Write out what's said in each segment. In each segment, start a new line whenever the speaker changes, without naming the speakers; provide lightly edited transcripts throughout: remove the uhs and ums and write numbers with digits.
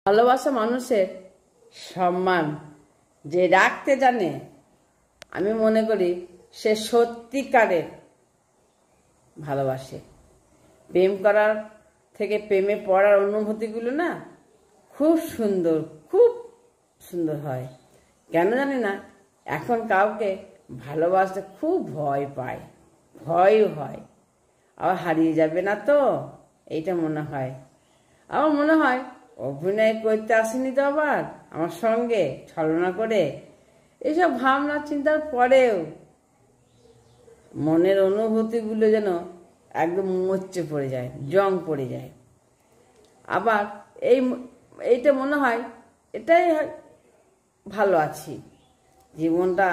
ভালোবাসা মানুষের সম্মান যে রাখতে জানে, আমি মনে করি সে সত্যিকারের ভালোবাসে। প্রেম করার থেকে প্রেমে পড়ার অনুভূতিগুলো না খুব সুন্দর, খুব সুন্দর হয়। কেন জানি না, এখন কাউকে ভালোবাসতে খুব ভয় পায়, ভয়ও হয়। আবার হারিয়ে যাবে না তো, এইটা মনে হয়। আমার মনে হয় অভিনয় করতে আসেনি তো আবার আমার সঙ্গে ছলনা করে। এসব ভাবনা চিন্তার পরেও মনের অনুভূতিগুলো যেন একদম মরচে পড়ে যায়, জং পড়ে যায়। আবার এইটা মনে হয় এটাই ভালো আছি, জীবনটা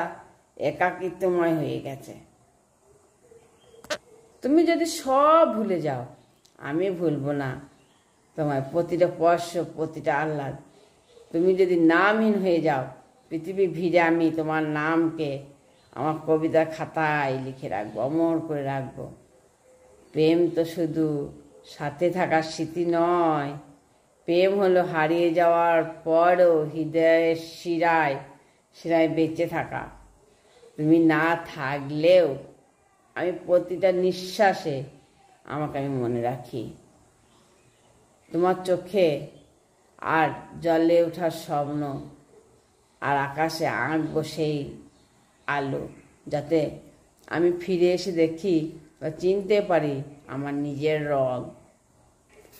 একাকিত্বময় হয়ে গেছে। তুমি যদি সব ভুলে যাও, আমি ভুলবো না তোমায়, প্রতিটা স্পর্শ, প্রতিটা আহ্লাদ। তুমি যদি নামহীন হয়ে যাও, পৃথিবী ভিড়ে আমি তোমার নামকে আমার কবিতার খাতায় লিখে রাখবো, অমর করে রাখবো। প্রেম তো শুধু সাথে থাকার স্মৃতি নয়, প্রেম হলো হারিয়ে যাওয়ার পরও হৃদয়ের শিরায় শিরায় বেঁচে থাকা। তুমি না থাকলেও আমি প্রতিটা নিঃশ্বাসে আমাকে আমি মনে রাখি। তোমার চোখে আর জলে ওঠার স্বপ্ন, আর আকাশে আঁকবো সেই আলো, যাতে আমি ফিরে এসে দেখি বা চিনতে পারি আমার নিজের রং।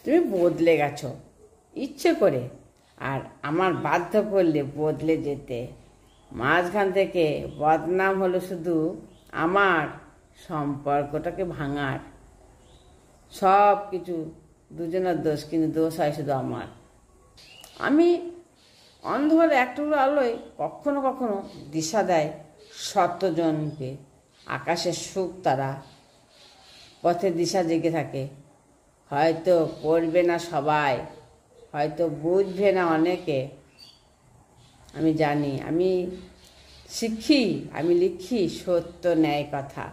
তুমি বদলে গেছো ইচ্ছে করে, আর আমার বাধ্য করলে বদলে যেতে। মাঝখান থেকে বদনাম হলো শুধু আমার, সম্পর্কটাকে ভাঙার। সব কিছু দুজনের দোষ, কিন্তু দোষ হয় শুধু আমার। আমি অন্ধকারে একটুকরো আলোয় কখনো কখনো দিশা দেয় শতজনকে। আকাশের সুখ তারা, পথে দিশা জেগে থাকে। হয়তো পড়বে না সবাই, হয়তো বুঝবে না অনেকে, আমি জানি। আমি শিখি, আমি লিখি সত্য ন্যায় কথা,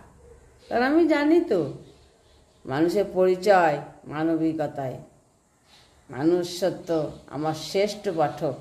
কারণ আমি জানি তো মানুষের পরিচয় মানবিকতায়। মানুষ সত্য আমার শ্রেষ্ঠ পাঠক।